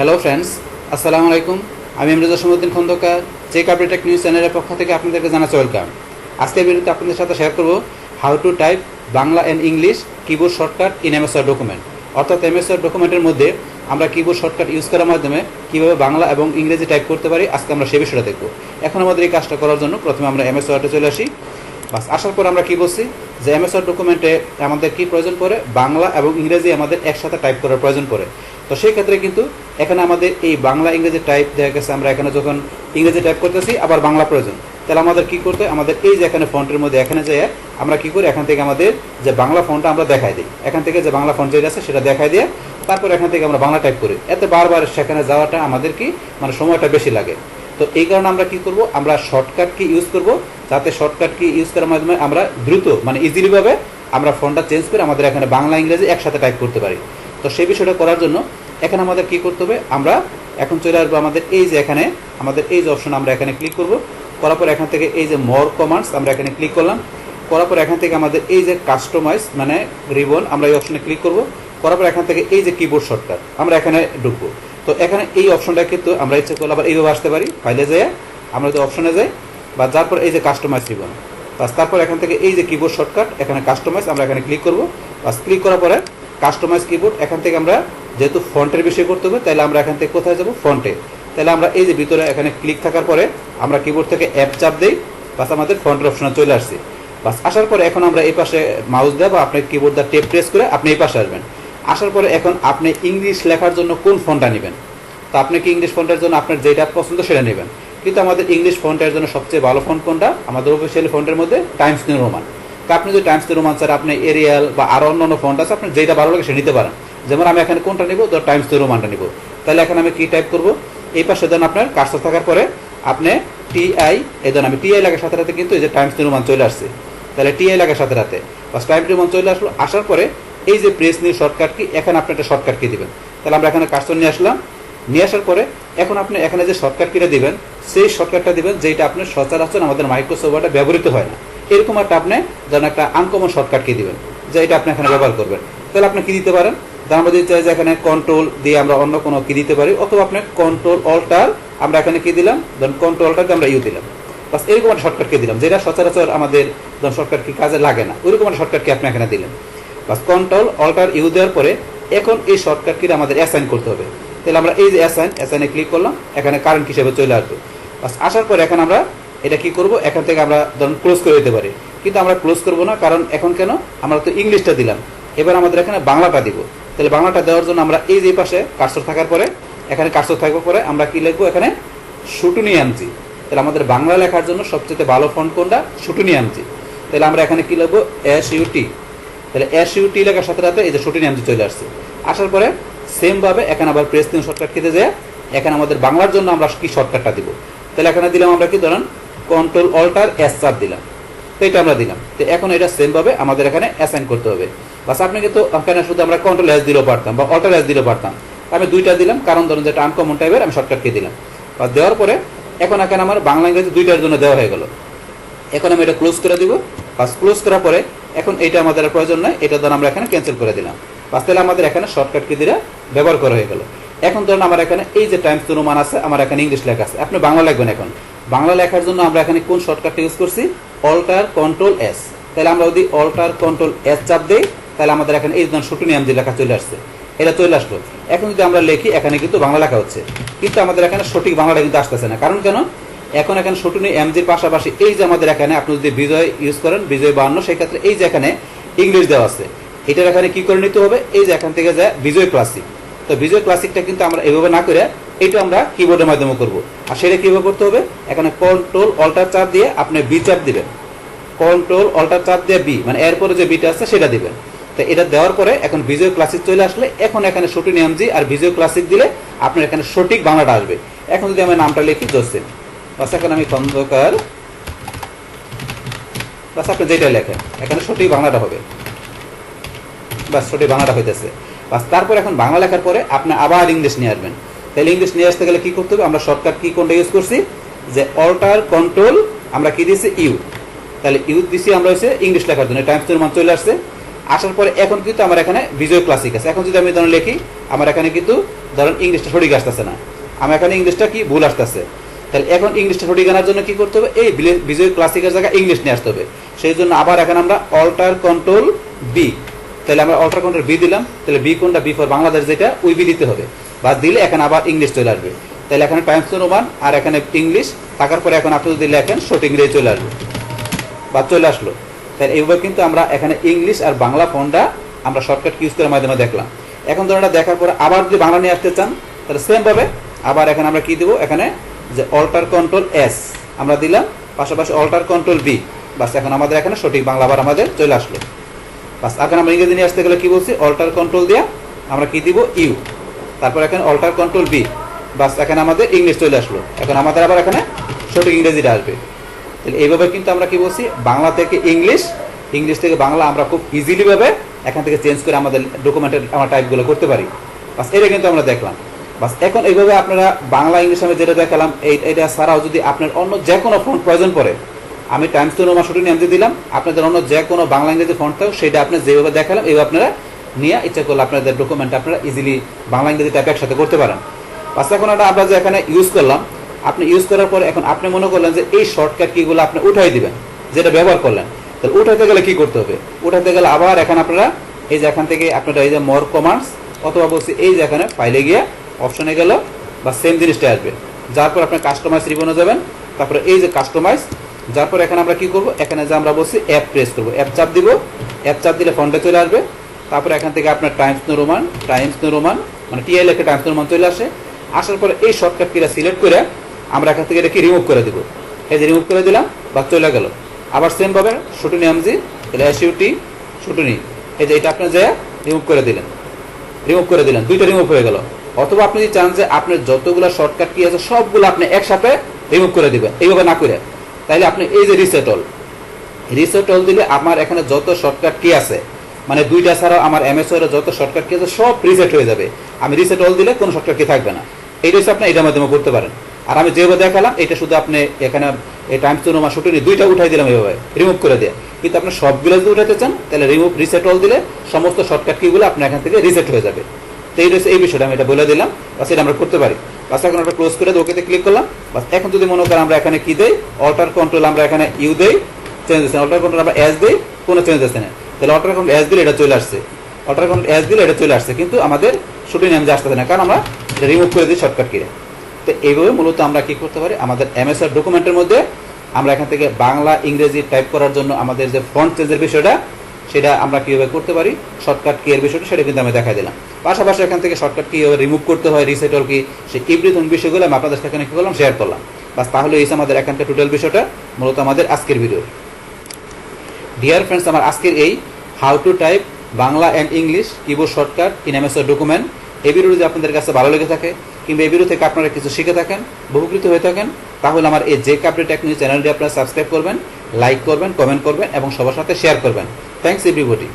Hello friends, আসসালামু আলাইকুম। আমি Imrul Jasimuddin Khandakar, check update news চ্যানেলের পক্ষ থেকে আপনাদেরকে জানাচ্ছি ওয়েলকাম। আজকের ভিডিওতে আপনাদের সাথে শেয়ার করব how to type Bangla and English keyboard shortcut in MS document. অর্থাৎ এমএস ডকুমেন্টের মধ্যে আমরা কিবোর্ড শর্টকাট ইউজ করার মাধ্যমে কীভাবে বাংলা এবং ইংরেজি টাইপ করতে পারি, আজকে আমরা সেই বিষয়টা দেখব। এখন আমাদের এই কাজটা করার জন্য প্রথমে আমরা এমএস ওয়ার্ডে চলে আসি। বাস আসার পর আমরা কী বলছি যে এমএস ওয়ার্ড ডকুমেন্টে আমাদের কী প্রয়োজন পড়ে, বাংলা এবং ইংরেজি আমাদের একসাথে টাইপ করার প্রয়োজন পড়ে। তো সেই ক্ষেত্রে কিন্তু এখানে আমাদের এই বাংলা ইংরেজি টাইপ দেখা গেছে, আমরা এখানে যখন ইংরেজি টাইপ করতেছি আবার বাংলা প্রয়োজন, তাহলে আমাদের কী করতে হয়, আমাদের এই যে এখানে ফন্টের মধ্যে এখানে যেয়ে আমরা কী করি, এখান থেকে আমাদের যে বাংলা ফন্টটা আমরা দেখাই দিই, এখান থেকে যে বাংলা ফন্ট যেটা আছে সেটা দেখাই দিয়ে তারপর এখান থেকে আমরা বাংলা টাইপ করি। এতে বারবার সেখানে যাওয়াটা আমাদের কি মানে সময়টা বেশি লাগে। তো এই কারণে আমরা কি করব, আমরা শর্টকাট কি ইউজ করব, যাতে শর্টকাট কি ইউজ করার মাধ্যমে আমরা দ্রুত মানে ইজিলিভাবে আমরা ফন্টটা চেঞ্জ করে আমাদের এখানে বাংলা ইংরেজি একসাথে টাইপ করতে পারি। তো সেই বিষয়টা করার জন্য এখানে আমাদের কি করতে হবে, আমরা এখন চলে আসবো আমাদের এই যে এখানে আমাদের এই যে অপশন, আমরা এখানে ক্লিক করব। করার পর এখান থেকে এই যে মোর কমান্ডস আমরা এখানে ক্লিক করলাম। করার পর এখান থেকে আমাদের এই যে কাস্টমাইজ মানে রিবন আমরা এই অপশনে ক্লিক করব। করার পর এখান থেকে এই যে কিবোর্ড শর্টকাট আমরা এখানে ঢুকবো। তো এখানে এই অপশনটা কিন্তু আমরা ইচ্ছে করলে আবার এইভাবে আসতে পারি, ফাইলে যেয়ে আমরা যদি অপশনে যাই বা যার পর এই যে কাস্টমাইজ রিবন, বাস তারপর এখান থেকে এই যে কিবোর্ড শর্টকাট এখানে কাস্টমাইজ আমরা এখানে ক্লিক করব। বাস ক্লিক করার পরে কাস্টমাইজ কিবোর্ড এখান থেকে আমরা যেহেতু ফন্টের বিষয় করতে হবে, তাহলে আমরা এখান থেকে কোথায় যাব, ফন্টে। তাহলে আমরা এই যে ভিতরে এখানে ক্লিক থাকার পরে আমরা কিবোর্ড থেকে অ্যাপ চাপ দিই, বাস আমাদের ফন্টের অপশনে চলে আসছে। বাস আসার পরে এখন আমরা এই পাশে মাউস দেওয়া বা আপনার কিবোর্ড দা টেপ প্রেস করে আপনি এই পাশে আসবেন। আসার পরে এখন আপনি ইংলিশ লেখার জন্য কোন ফন্টটা নেবেন, তো আপনি কি ইংলিশ ফন্টের জন্য আপনার যেটা পছন্দ সেটা নেবেন। কিন্তু আমাদের ইংলিশ ফন্টের জন্য সবচেয়ে ভালো ফন্ট কোনটা, আমাদের অফিসিয়ালি ফন্টের মধ্যে টাইমস নিউ রোমান। তো আপনি যদি টাইমস নিউ রোমান স্যার আপনি এরিয়াল বা আরও অন্যান্য ফন্ট আছে, আপনি যেটা ভালো লাগে সেটা নিতে পারেন। যেমন আমি এখানে কোনটা নিব, তো টাইমস নিউ রোমানটা নিব। তাহলে এখন আমি কি টাইপ করব, এই পাশে দেন আপনার কার্সর থাকার পরে আপনি টিআই এই ধরুন আমি টিআই লাগার সাথে সাথে কিন্তু এই যে টাইমস নিউ রোমান চলে আসছে। তাহলে টিআই লাগার সাথে সাথে বাস টাইমস নিউ রোমান চলে আসলো। আসার পরে এই যে প্রেস নিউ শর্টকাট কি, এখানে আপনি একটা শর্টকাট কি দিবেন। তাহলে আমরা এখানে কার্সর নিয়ে আসলাম। নিয়ে আসার পরে এখন আপনি এখানে যে শর্টকাট কিটা দিবেন সেই শর্টকাটটা দিবেন যেটা আপনার সচরাচর আমাদের মাইক্রোসফট ওয়ার্ডে ব্যবহৃত হয় না। এরকম একটা আপনি যেন একটা আনকমন শর্টকাট কি দিবেন যে এটা আপনি এখানে ব্যবহার করবেন। তাহলে আপনি কি দিতে পারেন, আমরা যদি চাই যে এখানে কন্ট্রোল দিয়ে আমরা অন্য কোনো কি দিতে পারি, অথবা আপনি কন্ট্রোল অল্টার আমরা এখানে কি দিলাম, ধরুন কন্ট্রোল অল্টার দিয়ে আমরা ইউ দিলাম। বাস এরকম একটা শর্টকাট কি দিলাম যেটা সচরাচর আমাদের ধরুন শর্টকাট কি কাজে লাগে না, ওইরকম একটা শর্টকাট কি আপনি এখানে দিলেন। বাস কন্ট্রোল অল্টার ইউ দেওয়ার পরে এখন এই শর্টকাট কি আমাদের অ্যাসাইন করতে হবে। তাহলে আমরা এই যে অ্যাসাইনে ক্লিক করলাম, এখানে কারেন্ট হিসেবে চলে আসবে। বাস আসার পর এখন আমরা এটা কি করব, এখান থেকে আমরা ধরুন ক্লোজ করে দিতে পারি, কিন্তু আমরা ক্লোজ করব না, কারণ এখন কেন আমরা তো ইংলিশটা দিলাম, এবার আমাদের এখানে বাংলাটা দিব। তাহলে বাংলাটা দেওয়ার জন্য আমরা এই যে পাশে কার্সর থাকার পরে এখানে কার্সর থাকার পরে আমরা কি লিখবো, এখানে শুটুনি এমজি। তাহলে আমাদের বাংলা লেখার জন্য সবচেয়ে ভালো ফন্ট কোনটা, শুটুনি এমজি। তাহলে আমরা এখানে কি লিখবো, এসইউটি। তাহলে এসইউটি লেখার সাথে সাথে এই যে শুটুনি এমজি চলে আসছে। আসার পরে সেম ভাবে এখানে আবার প্রেস নিউ শর্টকাট খেতে যায়, এখানে আমাদের বাংলার জন্য আমরা কি শর্টকাটটা দিব। তাহলে এখানে দিলাম আমরা কি ধরেন কন্ট্রোল অল্টার এস চাপ দিলাম, তো এটা আমরা দিলাম। তো এখন এটা সেম ভাবে আমাদের এখানে অ্যাসাইন করতে হবে। বাস আপনি কিন্তু এখানে শুধু আমরা কন্ট্রোল এস দিলেও পারতাম বা অল্টার এস দিলেও পারতাম, আমি দুইটা দিলাম, কারণ ধরুন যেটা আনকমন টাইপের আমি শর্টকাট কে দিলাম। বা দেওয়ার পরে এখন এখানে আমার বাংলা ইংরেজি দুইটার জন্য দেওয়া হয়ে গেল। এখন আমি এটা ক্লোজ করে দিব। বাস ক্লোজ করার পরে এখন এটা আমাদের প্রয়োজন নয়, এটা ধরুন আমরা এখানে ক্যান্সেল করে দিলাম। বাস তাহলে আমাদের এখানে শর্টকাট কি দিরা ব্যবহার করা হয়ে গেল। এখন ধরুন আমার এখানে এই যে টাইমস নিউ রোমান আছে, আমার এখানে ইংলিশ লেখা আছে, আপনি বাংলা লিখবেন। এখন বাংলা লেখার জন্য আমরা এখানে কোন শর্টকাটটা ইউজ করছি, অল্টার কন্ট্রোল এস। তাহলে আমরা যদি অল্টার কন্ট্রোল এস চাপ দিই, তাহলে আমাদের এখানে এই ধরুন শুটুনি এমজি লেখা চলে আসছে, এটা চলে আসলো। এখন যদি আমরা লিখি এখানে কিন্তু বাংলা লেখা হচ্ছে, কিন্তু আমাদের এখানে সঠিক বাংলাটা কিন্তু আসতেছে না। কারণ কেন, এখন এখানে শুটুনি এমজির পাশাপাশি এই যে আমাদের এখানে আপনি যদি বিজয় ইউজ করেন, বিজয় 52, সেই ক্ষেত্রে এই যে এখানে ইংলিশ দেওয়া আছে, এটার এখানে কি করে নিতে হবে, এই যে এখান থেকে যায় বিজয় ক্লাসিক। তো বিজয় ক্লাসিকটা কিন্তু আমরা এভাবে না করে এটা আমরা কিবোর্ডের মাধ্যমে করব। আর সেটা কিভাবে করতে হবে, এখানে কন্ট্রোল অল্টার চাপ দিয়ে আপনি বি চাপ দিবেন, কন্ট্রোল অল্টার চাপ দিয়ে বি মানে এরপরে যে বিটা আছে সেটা দিবেন। তো এটা দেওয়ার পরে এখন বিজয় ক্লাসিক চলে আসলে এখন এখানে শুটুনি এমজি আর বিজয় ক্লাসিক দিলে আপনার এখানে সঠিক বাংলাটা আসবে। এখন যদি আমি নামটা লিখি জোসেন, বাস এখন আমি খন্দকার, বাস আপনি যেটা লেখেন এখানে সঠিক বাংলাটা হবে, বাস সঠিক বাংলাটা হইতেছে। বাস তারপর এখন বাংলা লেখার পরে আপনি আবার ইংলিশ নিয়ে আসবেন। তাহলে ইংলিশ নিয়ে আসতে গেলে কি করতে হবে, আমরা শর্টকাট কি কোনটা ইউজ করছি, যে অল্টার কন্ট্রোল আমরা কি দিয়েছি ইউ। তাহলে ইউ দিছি আমরা হচ্ছে ইংলিশ লেখার জন্য, টাইমস নিউ রোমান চলে আসছে। আসার পরে এখন কিন্তু আমার এখানে বিজয় ক্লাসিক আছে। এখন যদি আমি ধরুন লিখি, আমার এখানে কিন্তু ধরেন ইংলিশটা সঠিক আসতেছে না, আমার এখানে ইংলিশটা কি ভুল আসতেছে, তাহলে এখন ইংলিশটা সঠিক আনার জন্য কি করতে হবে, এই বিজয় ক্লাসিকের জায়গায় ইংলিশ নিয়ে আসতে হবে। সেই জন্য আবার এখানে আমরা অল্টার কন্ট্রোল বি, তাহলে আমরা অল্টার কন্ট্রোল বি দিলাম, তাহলে বি কোনটা, বি ফর বাংলাদেশ যেটা, ওই বি দিতে হবে, বা দিলে এখানে আবার ইংলিশ চলে আসবে। তাহলে এখানে টাইমস নিউ রোমান আর এখানে ইংলিশ থাকার পরে এখন আপনি যদি লেখেন সঠিক ইংরেজি চলে আসবে বা চলে আসলো। তাহলে এইভাবে কিন্তু আমরা এখানে ইংলিশ আর বাংলা ফন্টটা আমরা শর্টকাট ইউজ করার মাধ্যমে দেখলাম। এখন ধরুন এটা দেখার পরে আবার যদি বাংলা নিয়ে আসতে চান, তাহলে সেম ভাবে আবার এখানে আমরা কি দেবো, এখানে যে অল্টার কন্ট্রোল এস আমরা দিলাম, পাশাপাশি অল্টার কন্ট্রোল বি, বাস এখন আমাদের এখানে সঠিক বাংলা আবার আমাদের চলে আসলো। বাস এখন আমরা ইংরেজি নিয়ে আসতে গেলে কি বলছি, অল্টার কন্ট্রোল দিয়ে আমরা কি দিব, ইউ, তারপর এখানে অল্টার কন্ট্রোল বি, বাস এখানে আমাদের ইংলিশ চলে আসলো। এখন আমাদের আবার এখানে সঠিক ইংরেজিটা আসবে। তাহলে এইভাবে কিন্তু আমরা কি বলছি, বাংলা থেকে ইংলিশ, ইংলিশ থেকে বাংলা আমরা খুব ইজিলি ভাবে এখান থেকে চেঞ্জ করে আমাদের ডকুমেন্টের আমরা টাইপগুলো করতে পারি। বাস এটা কিন্তু আমরা দেখলাম। বাস এখন এইভাবে আপনারা বাংলা ইংলিশ আমি যেটা দেখালাম, এইটা ছাড়াও যদি আপনার অন্য যে কোনো ফন্ট প্রয়োজন পড়ে, আমি টাইমস নিউ রোমান শুটিং নাম দিয়ে দিলাম, আপনাদের অন্য যে কোনো বাংলা ইংরেজি ফন্ট থাকো সেটা আপনি যেভাবে দেখালাম এইভাবে আপনারা নিয়ে ইচ্ছা করলে আপনাদের ডকুমেন্ট আপনারা ইজিলি বাংলা ইংরেজি টাইপ একসাথে করতে পারেন। বাস এখন এটা আমরা যে এখানে ইউজ করলাম, আপনি ইউজ করার পরে এখন আপনি মনে করলেন যে এই শর্টকাট কিগুলো আপনি উঠাই দিবেন, যেটা ব্যবহার করলেন, তাহলে উঠাইতে গেলে কি করতে হবে, উঠাইতে গেলে আবার এখানে আপনারা এই যে এখান থেকে আপনারা এই যে মোর কমান্ডস অথবা বলছি এই যে এখানে ফাইলে গিয়ে অপশনে গেল বা সেম জিনিসটা আসবে, যার পর আপনি কাস্টমাইজ রিবনে যাবেন, তারপরে এই যে কাস্টমাইজ, যার পর এখানে আমরা কি করব, এখানে যে আমরা বলছি অ্যাপ প্রেস করব, অ্যাপ চাপ দিব, অ্যাপ চাপ দিলে ফন্টে চলে আসবে। তারপরে এখান থেকে আপনার টাইমস নিউ রোমান মানে টিআই লেখে টাইমস নিউ রোমান চলে আসে। আসার পরে এই শর্টকাট কিটা সিলেক্ট করে আমরা এখান থেকে এটাকে রিমুভ করে দিব, এই যে রিমুভ করে দিলাম বা চলে গেল। আবার সেম ভাবে শুটুনি এমজি, তাহলে এসইউটি শুটুনি, এই যে এটা আপনি যে রিমুভ করে দিলেন, দুইটা রিমুভ হয়ে গেল। অথবা আপনি যদি চান যে আপনার যতগুলো শর্টকাট কি আছে সবগুলো আপনি একসাথে রিমুভ করে দিবেন, এইভাবে না করে, তাইলে আপনি এই যে রিসেট অল দিলে আমার এখানে যত শর্টকাট কি আছে, মানে দুইটা ছাড়াও আমার এমএস এর যত শর্টকাট কি আছে সব রিসেট হয়ে যাবে। আমি রিসেট অল দিলে কোনো শর্টকাট কি থাকবে না। এইটা হচ্ছে আপনি এটার মাধ্যমে করতে পারেন। আর আমি যেভাবে দেখালাম এটা শুধু আপনি এখানে এই টাইমস নিউ রোমান শুটিনি দুইটা উঠাই দিলাম এইভাবে রিমুভ করে দিয়ে, কিন্তু আপনি সবগুলো যদি উঠাতে চান তাহলে রিসেট অল দিলে সমস্ত শর্টকাট কিগুলো আপনার এখান থেকে রিসেট হয়ে যাবে। তো এই রয়েছে এই বিষয়টা আমি এটা বলে দিলাম, বাস এটা আমরা করতে পারি। বাস এখন আমরা ক্লোজ করে ওকেতে ক্লিক করলাম। বাস এখন যদি মনে করেন আমরা এখানে কি দেই, অল্টার কন্ট্রোল আমরা এখানে ইউ দেই, চেঞ্জ হচ্ছে, অল্টার কন্ট্রোল আমরা এস দেই, কোনো চেঞ্জ হচ্ছে না, তাহলে অল্টার কন্ট্রোল এস দিলে এটা চলে আসছে, কিন্তু আমাদের শুটিং নাম যে আসতেছে না, কারণ আমরা এটা রিমুভ করে দিই শর্টকাট কিরে। তো এইভাবে মূলত আমরা কি করতে পারি, আমাদের এমএসআর ডকুমেন্টের মধ্যে আমরা এখান থেকে বাংলা ইংরেজি টাইপ করার জন্য আমাদের যে ফন্ট চেঞ্জের বিষয়টা সেটা আমরা কীভাবে করতে পারি, শর্টকাট কি এর বিষয়টা সেটা কিন্তু আমি দেখাই দিলাম। পাশাপাশি এখান থেকে শর্টকাট কীভাবে রিমুভ করতে হয়, রিসেট অল কি, সেই এভরিথিং বিষয়গুলো আমি আপনাদের এখানে কী করলাম, শেয়ার করলাম। বাস তাহলে এই আমাদের এখানকার টোটাল বিষয়টা মূলত আমাদের আজকের ভিডিও। ডিয়ার ফ্রেন্ডস, আমার আজকের এই how to type Bangla and English keyboard shortcut in MSR document, এই ভিডিও যদি আপনাদের কাছে ভালো লেগে থাকে কিংবা এই ভিডিও থেকে আপনারা কিছু শিখে থাকেন, উপকৃত হয়ে থাকেন, তাহলে আমার এই যে কাপড়ে টেক নিউজ চ্যানেলটি আপনারা সাবস্ক্রাইব করবেন, লাইক করবেন, কমেন্ট করবেন এবং সবার সাথে শেয়ার করবেন। Thanks everybody.